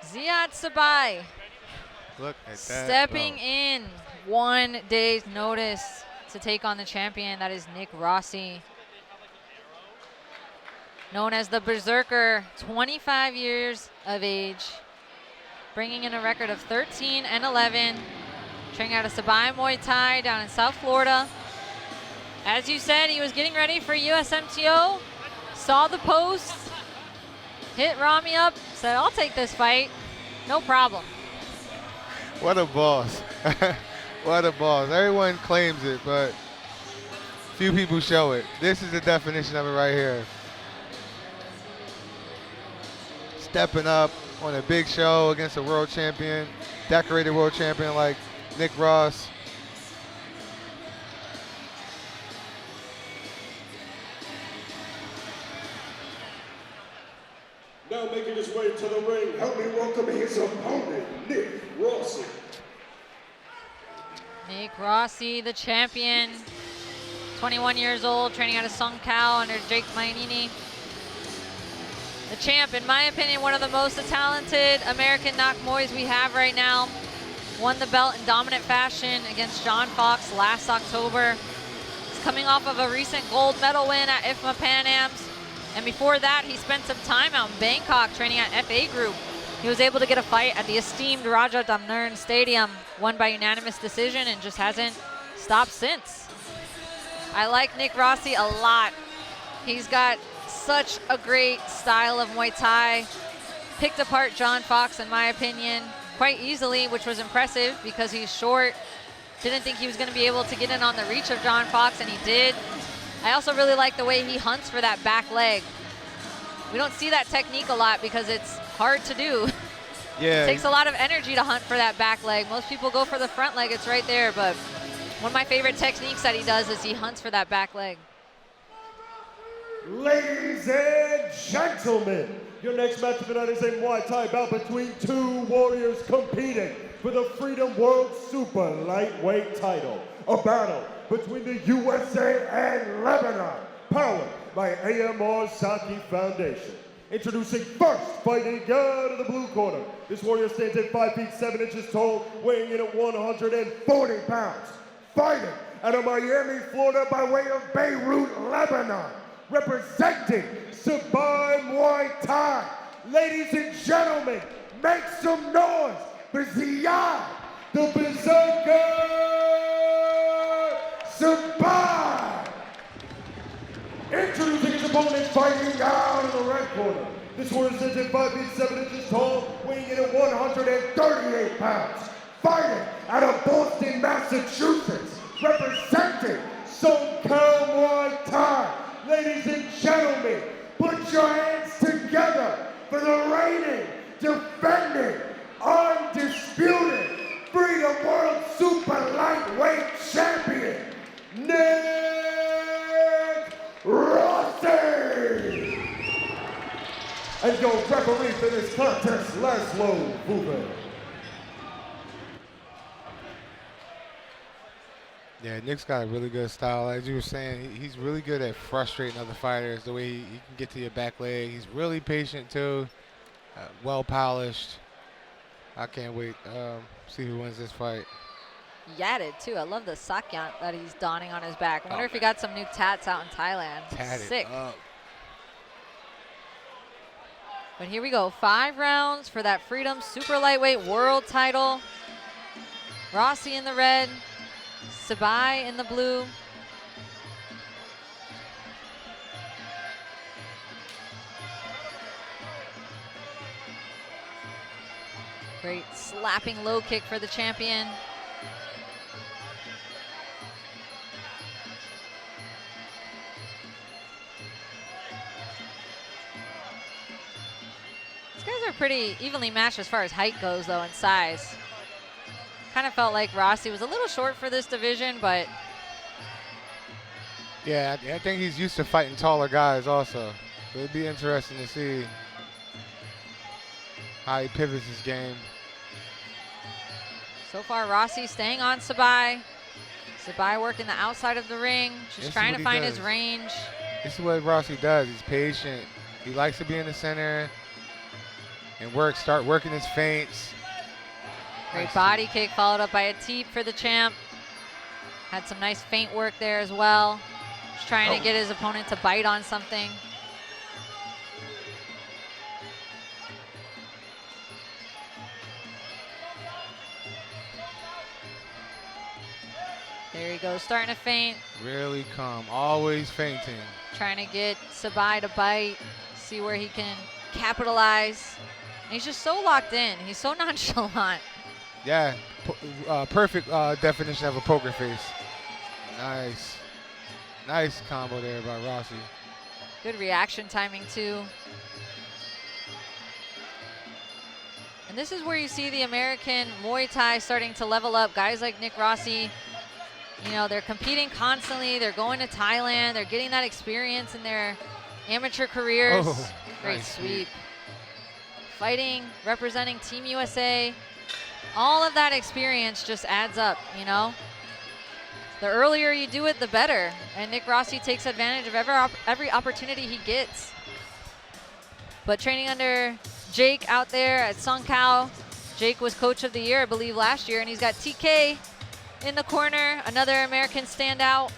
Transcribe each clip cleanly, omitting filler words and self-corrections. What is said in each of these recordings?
Ziad Sibai Look at that. stepping in 1 day's notice to take on the champion. That is Nick Rossi, known as the Berserker, 25 years of age, bringing in a record of 13-11, training out of Sibai Muay Thai down in South Florida. As you said, he was getting ready for USMTO, saw the post, hit Rami up, said, I'll take this fight, no problem. What a boss. What a boss. Everyone claims it, but few people show it. This is the definition of it right here. Stepping up on a big show against a world champion, decorated world champion like Nick Ross. Now making his way to the ring, help me welcome his opponent, Nick Rossi. Nick Rossi, the champion, 21 years old, training out of Song Khao under Jake Mainini. The champ, in my opinion, one of the most talented American knock moys we have right now. Won the belt in dominant fashion against John Fox last October. He's coming off of a recent gold medal win at IFMA Pan Ams. And before that, he spent some time out in Bangkok training at FA Group. He was able to get a fight at the esteemed Raja Damnern Stadium, won by unanimous decision, and just hasn't stopped since. I like Nick Rossi a lot. He's got such a great style of Muay Thai. Picked apart John Fox, in my opinion, quite easily, which was impressive because he's short. Didn't think he was going to be able to get in on the reach of John Fox, and he did. I also really like the way he hunts for that back leg. We don't see that technique a lot because it's hard to do. Yeah. It takes a lot of energy to hunt for that back leg. Most people go for the front leg, it's right there, but one of my favorite techniques that he does is he hunts for that back leg. Ladies and gentlemen, your next match tonight is a Muay Thai bout between two warriors competing for the Freedom World Super Lightweight title. A battle between the USA and Lebanon, powered by AMR Saki Foundation. Introducing first, fighting out of the blue corner. This warrior stands at 5 feet 7 inches tall, weighing in at 140 pounds. Fighting out of Miami, Florida by way of Beirut, Lebanon. Representing Sibai Muay Thai. Ladies and gentlemen, make some noise for Ziad, the Berserker Sibai. Introducing his opponent, fighting out in the red corner. This warrior stands at 5 feet 7 inches tall, weighing in at 138 pounds. Fighting out of Boston, Massachusetts, representing Song Khao Muay Thai. Ladies and gentlemen, put your hands together for the reigning, defending, undisputed Freedom World Super Lightweight Champion, Nick Rossi. And your referee for this contest, Laszlo Vuven. Yeah, Nick's got a really good style. As you were saying, he's really good at frustrating other fighters, the way he can get to your back leg. He's really patient, too. Well polished. I can't wait see who wins this fight. Yatted too. I love the sakyant that he's donning on his back. I wonder if he got some new tats out in Thailand. Tatted Sick. up. But here we go. 5 rounds for that Freedom Super Lightweight World title. Rossi in the red, Sibai in the blue. Great slapping low kick for the champion. These guys are pretty evenly matched as far as height goes, though, and size. Kind of felt like Rossi was a little short for this division, but Yeah, I think he's used to fighting taller guys also. So it'd be interesting to see how he pivots his game. so far Rossi staying on Sibai. Sibai working the outside of the ring, just This is trying what to he find does. his range. This is what Rossi does. He's patient. He likes to be in the center. and start working his feints. Great body kick followed up by a teep for the champ. Had some nice feint work there as well. Just trying to get his opponent to bite on something. There he goes, starting to feint. Really calm, always feinting. Trying to get Sibai to bite, see where he can capitalize. And he's just so locked in. He's so nonchalant. Yeah, perfect definition of a poker face. Nice. Nice combo there by Rossi. Good reaction timing too. And this is where you see the American Muay Thai starting to level up. Guys like Nick Rossi, you know, they're competing constantly. They're going to Thailand. They're getting that experience in their amateur careers. Oh, Great nice sweep. Fighting, representing Team USA. All of that experience just adds up, you know? The earlier you do it, the better. And Nick Rossi takes advantage of every opportunity he gets. But training under Jake out there at Song Khao. Jake was coach of the year, I believe, last year. And he's got TK in the corner, another American standout.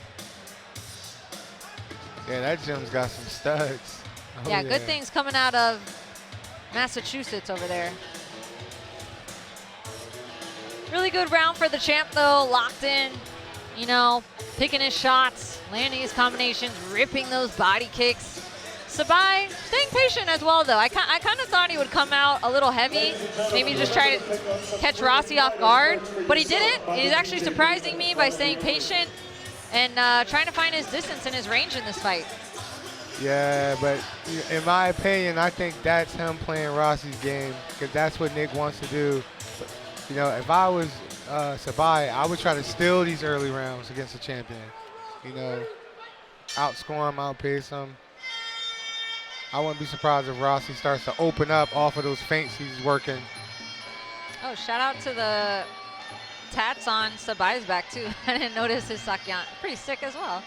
Yeah, that gym's got some studs. Oh, yeah, good things coming out of Massachusetts over there. Really good round for the champ, though. Locked in, you know, picking his shots, landing his combinations, ripping those body kicks. Sibai staying patient as well, though. I kind of thought he would come out a little heavy, maybe just try to catch Rossi off guard, but he didn't. He's actually surprising me by staying patient and trying to find his distance and his range in this fight. Yeah, but in my opinion, I think that's him playing Rossi's game because that's what Nick wants to do. But, you know, if I was Sibai, I would try to steal these early rounds against the champion. You know, outscore him, outpace him. I wouldn't be surprised if Rossi starts to open up off of those feints he's working. Oh, shout out to the tats on Sibai's back, too. I didn't notice his sakyan. Pretty sick as well.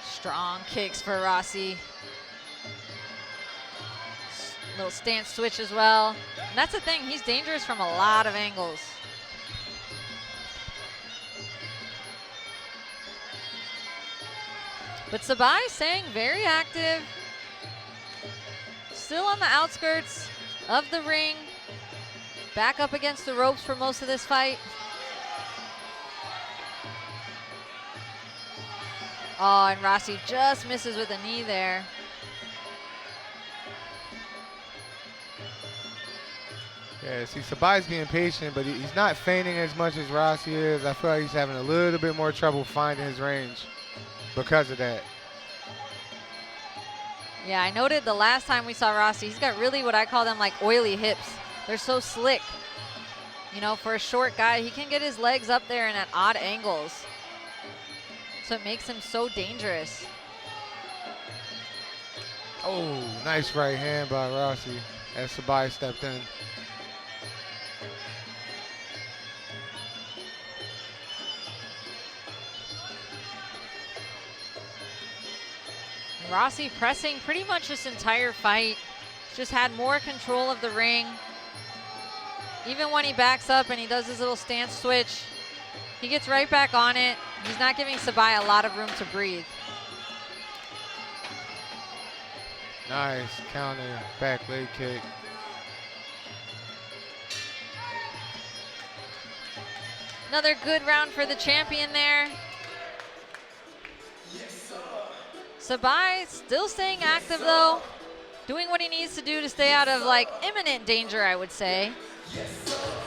Strong kicks for Rossi. Little stance switch as well. And that's the thing, he's dangerous from a lot of angles. But Sibai staying very active. Still on the outskirts of the ring. Back up against the ropes for most of this fight. Oh, and Rossi just misses with a knee there. Yeah, see, Sibai's being patient, but he's not feinting as much as Rossi is. I feel like he's having a little bit more trouble finding his range because of that. Yeah, I noted the last time we saw Rossi, he's got really what I call them like oily hips. They're so slick. You know, for a short guy, he can get his legs up there and at odd angles. So it makes him so dangerous. Oh, nice right hand by Rossi as Sibai stepped in. Rossi pressing pretty much this entire fight. Just had more control of the ring. Even when he backs up and he does his little stance switch, he gets right back on it. He's not giving Sibai a lot of room to breathe. Nice counter back leg kick. Another good round for the champion there. Sibai still staying active though, doing what he needs to do to stay out of like imminent danger, I would say.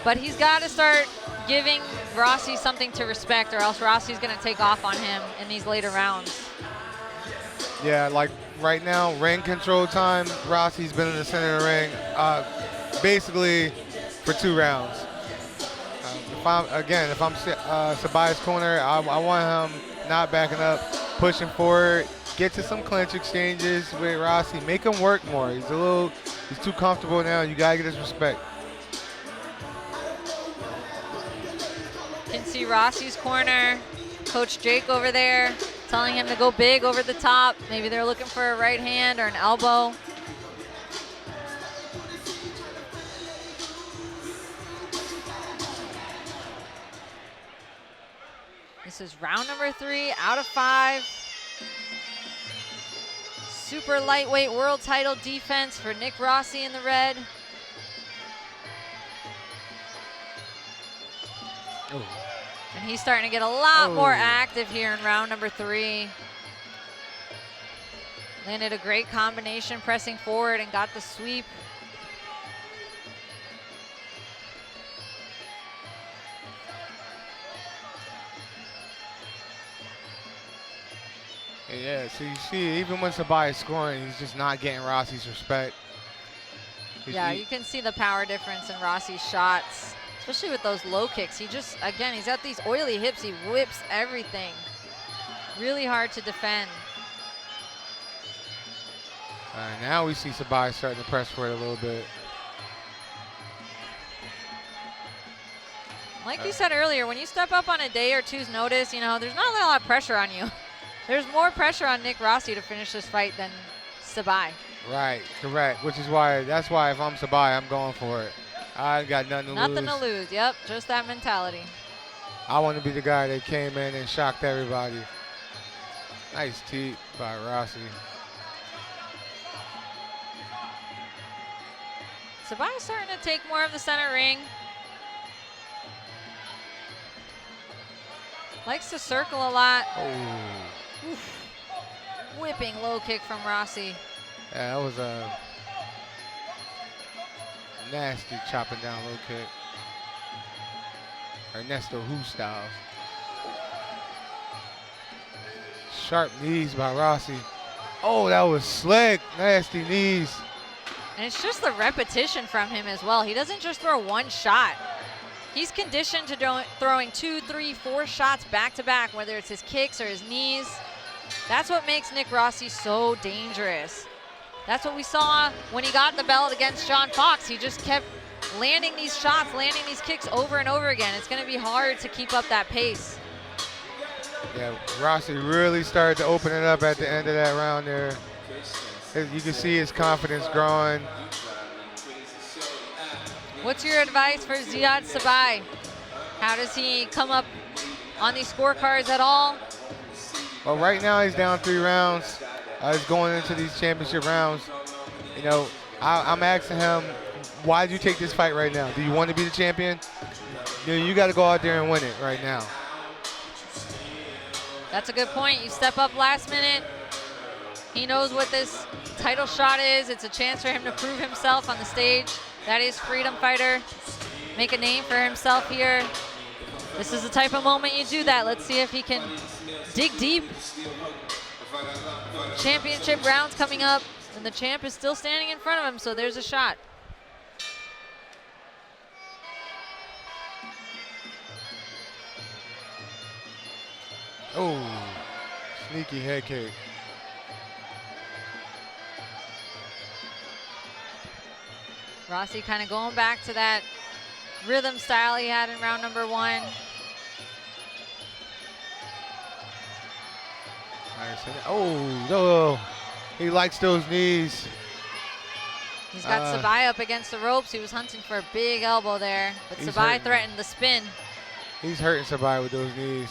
But he's got to start giving Rossi something to respect, or else Rossi's going to take off on him in these later rounds. Yeah, like right now, ring control time. Rossi's been in the center of the ring basically for 2 rounds. If I'm Sibai's corner, I want him not backing up, pushing forward, get to some clinch exchanges with Rossi, make him work more. He's too comfortable now. You gotta get his respect. Can see Rossi's corner Coach Jake over there telling him to go big over the top. Maybe they're looking for a right hand or an elbow. This is round number 3 out of 5. Super lightweight world title defense for Nick Rossi in the red. Oh. And he's starting to get a lot more active here in round number 3. Landed a great combination pressing forward and got the sweep. Yeah, so you see, even when Sibai is scoring, he's just not getting Rossi's respect. Yeah, you can see the power difference in Rossi's shots, especially with those low kicks. He just, again, he's got these oily hips. He whips everything. Really hard to defend. Now we see Sibai starting to press for it a little bit. Like you said earlier, when you step up on a day or two's notice, you know, there's not a lot of pressure on you. There's more pressure on Nick Rossi to finish this fight than Sibai. Right, correct. Which is why, that's why if I'm Sibai, I'm going for it. I got nothing to lose. Nothing to lose, yep, just that mentality. I want to be the guy that came in and shocked everybody. Nice teep by Rossi. Sibai is starting to take more of the center ring. Likes to circle a lot. Oh. Oof. Whipping low kick from Rossi. Yeah, that was a nasty chopping down low kick. Ernesto Hu style. Sharp knees by Rossi. Oh, that was slick. Nasty knees. And it's just the repetition from him as well. He doesn't just throw one shot. He's conditioned to throwing 2, 3, 4 shots back to back, whether it's his kicks or his knees. That's what makes Nick Rossi so dangerous. That's what we saw when he got the belt against John Fox. He just kept landing these shots, landing these kicks over and over again. It's going to be hard to keep up that pace. Yeah, Rossi really started to open it up at the end of that round there. You can see his confidence growing. What's your advice for Ziad Sibai? How does he come up on these scorecards at all? Well, right now he's down 3 rounds. He's going into these championship rounds. You know, I'm asking him, why did you take this fight right now? Do you want to be the champion? You got to go out there and win it right now. That's a good point. You step up last minute. He knows what this title shot is. It's a chance for him to prove himself on the stage. That is freedom fighter. Make a name for himself here. This is the type of moment you do that. Let's see if he can dig deep. Championship rounds coming up, and the champ is still standing in front of him, so there's a shot. Oh, sneaky head kick. Rossi kind of going back to that rhythm style he had in round number 1. Nice. Oh, no. He likes those knees. He's got Sibai up against the ropes. He was hunting for a big elbow there, but Sibai threatened the spin. He's hurting Sibai with those knees.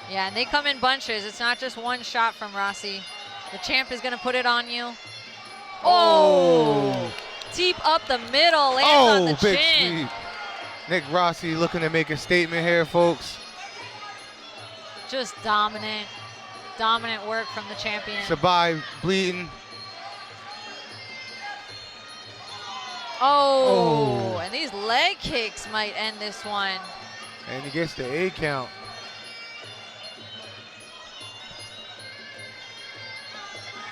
Yeah, and they come in bunches. It's not just one shot from Rossi. The champ is going to put it on you. Oh! Deep up the middle, lands on the big chin. sweep. Nick Rossi looking to make a statement here, folks. Just dominant work from the champion. Sibai bleeding. Oh, and these leg kicks might end this one. And he gets the 8 count.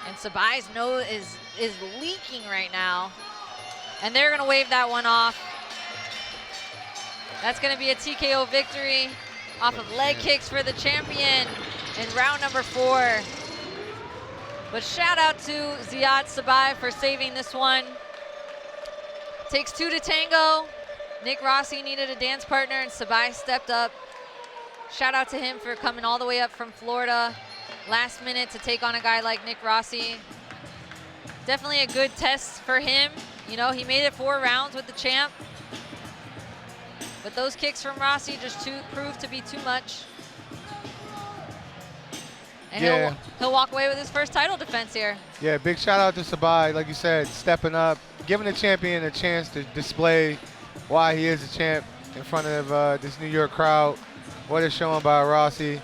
And Sabai's nose is leaking right now. And they're gonna wave that one off. That's gonna be a TKO victory off of leg kicks for the champion in round number 4. But shout out to Ziad Sibai for saving this one. Takes 2 to tango. Nick Rossi needed a dance partner and Sibai stepped up shout out to him for coming all the way up from Florida last minute to take on a guy like Nick Rossi. Definitely a good test for him. You know, he made it 4 rounds with the champ. But those kicks from Rossi just proved to be too much. And Yeah. he'll walk away with his first title defense here. Yeah, big shout out to Sibai, like you said, stepping up, giving the champion a chance to display why he is a champ in front of this New York crowd. What is shown by Rossi.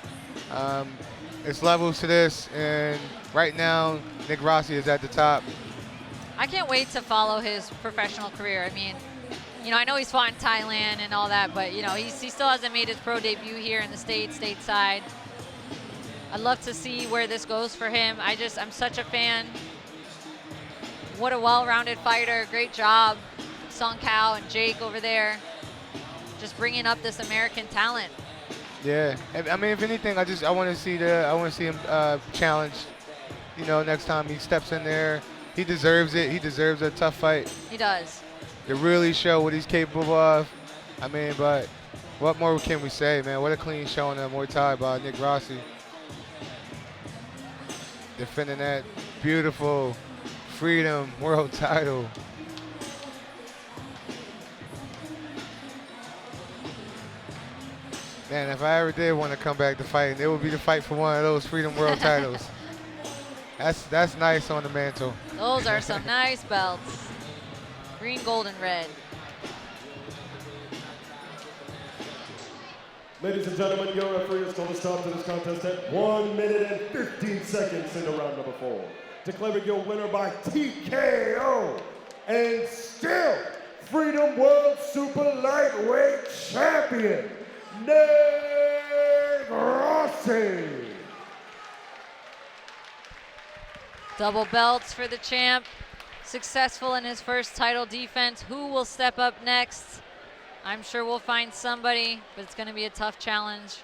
It's levels to this, and right now, Nick Rossi is at the top. I can't wait to follow his professional career. I mean, you know, I know he's fought in Thailand and all that, but, you know, he still hasn't made his pro debut here in the States, stateside. I'd love to see where this goes for him. I'm such a fan. What a well-rounded fighter. Great job, Song Khao and Jake over there, just bringing up this American talent. Yeah, I mean, if anything, I want to see him challenged. You know, next time he steps in there, he deserves it. He deserves a tough fight. He does. To really show what he's capable of. I mean, but what more can we say, man? What a clean showing of Muay Thai by Nick Rossi. Defending that beautiful Freedom World title. Man, if I ever did want to come back to fighting, it would be to fight for one of those Freedom World titles. That's nice on the mantle. Those are some nice belts. Green, gold, and red. Ladies and gentlemen, your referee has called a stop to this contest at 1 minute and 15 seconds into round number 4. Declaring your winner by TKO and still Freedom World Super Lightweight Champion, Nick Rossi. Double belts for the champ. Successful in his first title defense. Who will step up next? I'm sure we'll find somebody, but it's going to be a tough challenge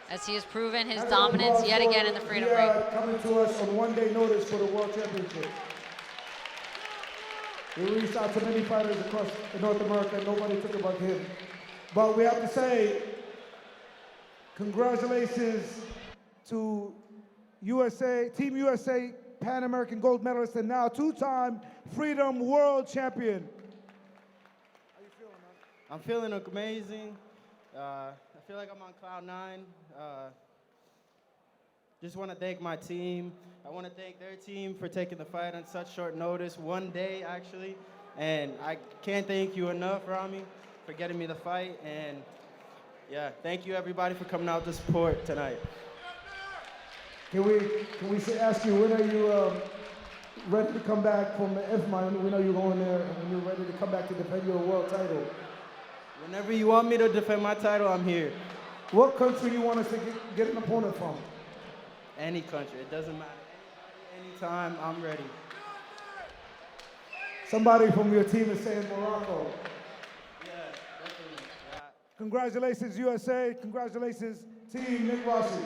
as he has proven his dominance yet again in the Freedom Ring. Coming to us on one-day notice for the World Championship. We reached out to many fighters across North America. Nobody took about him. But we have to say, congratulations to USA, Team USA Pan American gold medalist and now 2-time Freedom World Champion. How you feeling, man? I'm feeling amazing. I feel like I'm on cloud 9. Just want to thank my team. I want to thank their team for taking the fight on such short notice, 1 day actually. And I can't thank you enough, Rami, for getting me the fight. And yeah, thank you everybody for coming out to support tonight. Can we ask you, when are you ready to come back from the FMI? We know you're going there and you're ready to come back to defend your world title. Whenever you want me to defend my title, I'm here. What country do you want us to get an opponent from? Any country, it doesn't matter. Anytime, I'm ready. Somebody from your team is saying Morocco. Yeah, definitely. Yeah. Congratulations, USA. Congratulations, Team Nick Rossi.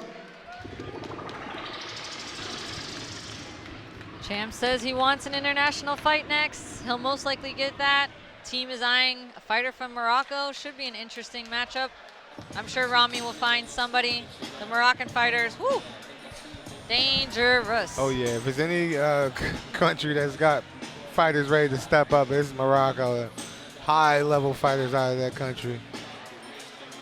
Champ says he wants an international fight next. He'll most likely get that. Team is eyeing a fighter from Morocco. Should be an interesting matchup. I'm sure Rami will find somebody. The Moroccan fighters, whoo, dangerous. Oh yeah, if there's any country that's got fighters ready to step up, it's Morocco. High level fighters out of that country.